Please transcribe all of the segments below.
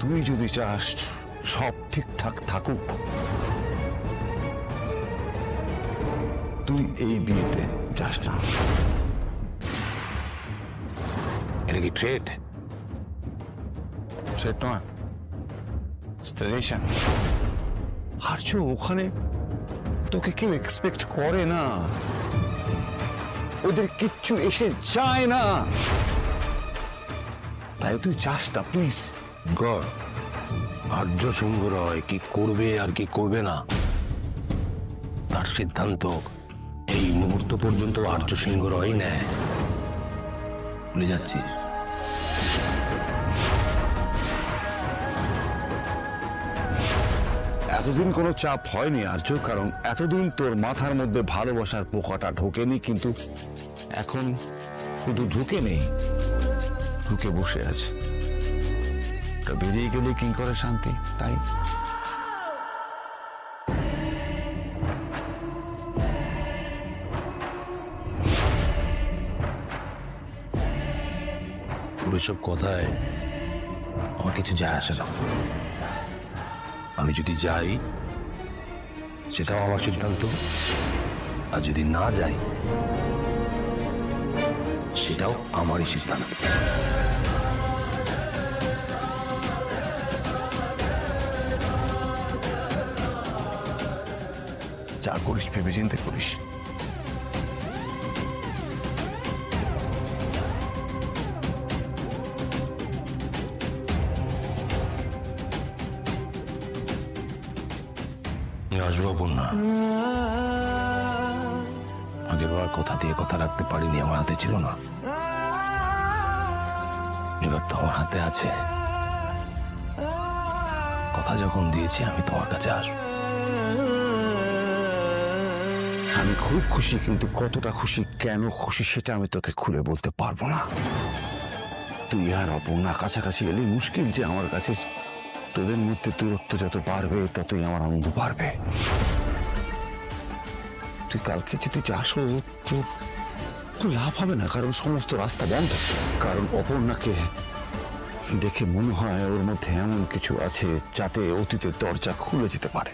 তুই যদি চাস সব ঠিকঠাক থাকুক, তুই এই বিয়েতে যাস না। এটা কি ট্রেড? ট্রেড নয়, সাজেশন। আর্য, ওখানে তোকে কেউ এক্সপেক্ট করে না, ওদের কিচ্ছু এসে যায় না, তাই তুই যাস না প্লিজ। গড, আর্য সিংহ রায় কি করবে আর কি করবে না তার সিদ্ধান্ত এই মুহূর্ত পর্যন্ত আর্য সিংহ রায় নেয়। ভুলে যাচ্ছি এতদিন কোনো চাপ হয়নি আর্য, কারণ এতদিন তোর মাথার মধ্যে ভালোবাসার পোকাটা ঢোকেনি, কিন্তু এখন শুধু ঢুকে নেই, ঢুকে বসে আছে। বেরিয়ে গেলে কি করে শান্তি, তাই ওইসব কথায় আমার কিছু যায় আসে না। আমি যদি যাই সেটাও আমার সিদ্ধান্ত, আর যদি না যাই সেটাও আমারই সিদ্ধান্ত। যা করিস ভেবে চিন্তে করিস। আসবো না, আগের বার কথা দিয়ে কথা রাখতে পারিনি, আমার হাতে ছিল না, এবার তো আমার হাতে আছে। কথা যখন দিয়েছি আমি তোমার কাছে আসবো। আমি খুব খুশি, কিন্তু কতটা খুশি, কেন খুশি সেটা আমি তোকে খুলে বলতে পারবো না। তুই আর অপর্ণা কাছাকাছি এলে মুশকিল যে আমার কাছে। তোদের মধ্যে দূরত্ব যত বাড়বে ততই আমার আনন্দ বাড়বে। তুই কালকে যদি যাস তো লাভ হবে না, কারণ সমস্ত রাস্তা বন্ধ। কারণ অপর্ণাকে দেখে মনে হয় ওর মধ্যে এমন কিছু আছে যাতে অতীতের দরজা খুলে যেতে পারে।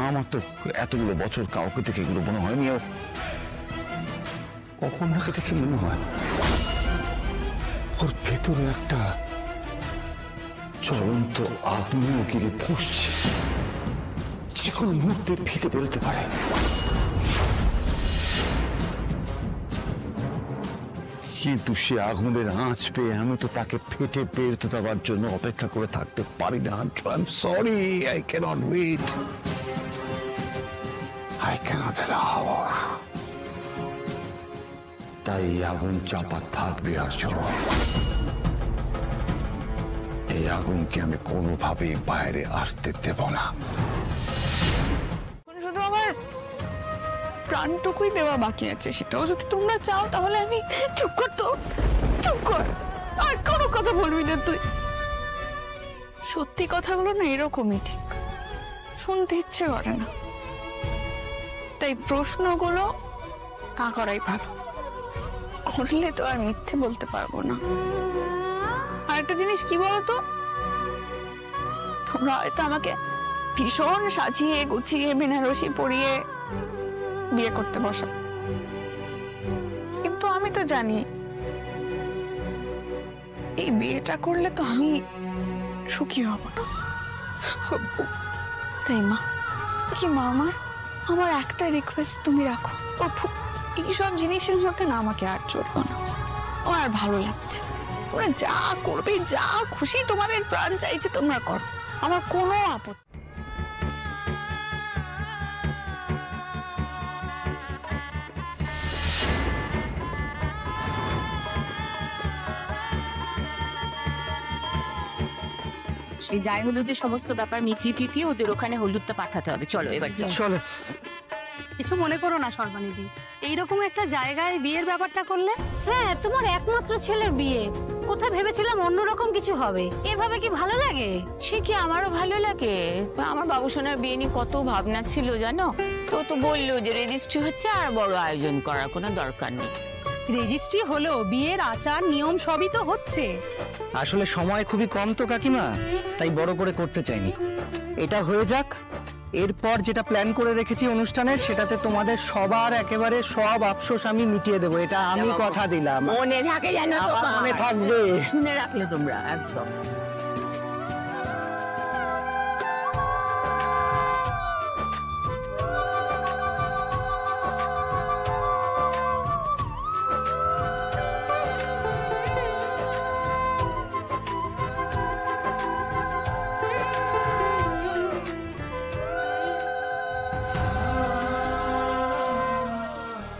আমার তো এতগুলো বছর কাউকে থেকে এগুলো মনে হয়নি। অপর্ণাকে দেখে মনে হয় ওর ভেতরে একটা চলন্ত আগ্নেয়গিরি ফুঁসছে, যে কোনো মুহূর্তে ফেটে বেরোতে পারে। কিন্তু সে আগুনের আঁচ পেয়ে আমি তো তাকে ফেটে বেরোতে দেওয়ার জন্য অপেক্ষা করে থাকতে পারি না। I am sorry, I cannot wait, I cannot allow. তাই আগুন চাপা থাকবে আর্য। এই আগুনকে আমি কোনোভাবেই বাইরে আসতে দেব না। শুধু আমার প্রাণটুকুই দেওয়া বাকি আছে, সেটাও যদি তোমরা চাও তাহলে আমি চুপ করতো। চুপ কর, আর কোনো কথা বলবি না তুই। সত্যি কথাগুলো না এরকমই, ঠিক শুনতে ইচ্ছে করে না, তাই প্রশ্নগুলো না করাই ভালো। করলে তো আর মিথ্যে বলতে পারবো না। আর একটা জিনিস কি বলতো, তোমরা হয়তো আমাকে ভীষণ সাজিয়ে গুছিয়ে বেনারসি পরিয়ে বিয়ে করতে বসো, কিন্তু আমি তো জানি এই বিয়েটা করলে তো আমি সুখী হব না। তাই মা, কি মা, আমার একটা রিকোয়েস্ট তুমি রাখো, এইসব জিনিসের মধ্যে না আমাকে আর চলবো না। আমার আর ভালো লাগছে। তোমরা যা করবে, যা খুশি তোমাদের প্রাণ চাইছে তোমরা করো, আমার কোনো আপত্তি। সেই গায়ে হলুদের সমস্ত ব্যাপার মিটিয়ে টিটিয়ে ওদের ওখানে হলুদটা পাঠাতে হবে। চলো এবার চলো। কিছু মনে করো না সর্বানিধি, এইরকম একটা জায়গায় বিয়ের ব্যাপারটা করলে। হ্যাঁ, তোমার একমাত্র ছেলের বিয়ে, কোথায় ভেবেছিলাম অন্যরকম কিছু হবে। এভাবে কি ভালো লাগে? সে কি আমারও ভালো লাগে? আমার বাবুসোনার বিয়ে নিয়ে কত ভাবনা ছিল জানো। তো বললো যে রেজিস্ট্রি হচ্ছে, আর বড় আয়োজন করার কোনো দরকার নেই। রেজিস্ট্রি হলো, বিয়ের আচার নিয়ম সবই তো হচ্ছে। আসলে সময় খুবই কম তো কাকিমা, তাই বড় করে করতে চাইনি। এটা হয়ে যাক, এরপর যেটা প্ল্যান করে রেখেছি অনুষ্ঠানের, সেটাতে তোমাদের সবার একেবারে সব আফসোস আমি মিটিয়ে দেবো, এটা আমি কথা দিলাম। মনে থাকে জানো তো, আমার মনে থাকবে। শুনে রাখলে তোমরা একদম।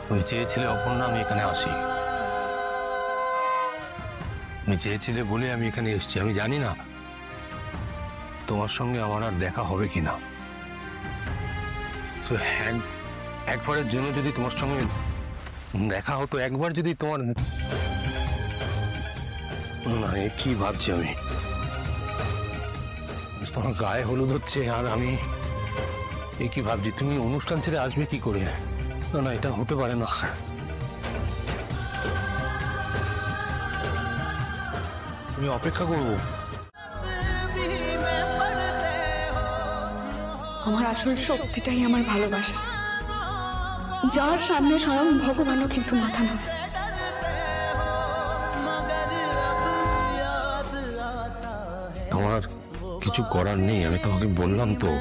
তুমি চেয়েছিলে অপর্ণা আমি এখানে আসি, তুমি চেয়েছিলে বলে আমি এখানে এসেছি। আমি জানি না তোমার সঙ্গে আমার আর দেখা হবে কিনা। তো একবারের জন্য যদি তোমার সঙ্গে দেখা হতো, একবার যদি তোমার, না কি ভাবছি আমি, তোমার গায়ে হলুদ হচ্ছে আর আমি কি ভাবছি, তুমি অনুষ্ঠান ছেড়ে আসবে কি করে? না না, এটা হতে পারে না। তুমি অপেক্ষা করবো। আমার আসল শক্তিটাই আমার ভালোবাসা, যার সামনে স্বয়ং ভগবানও কিন্তু মাথা নয়। আমার কিছু করার নেই, আমি তোমাকে বললাম তো,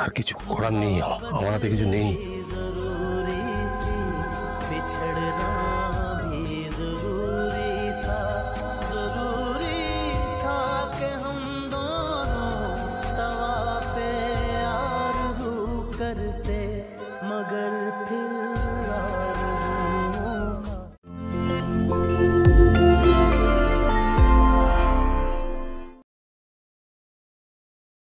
আর কিছু করার নেই, আমার হাতে কিছু নেই।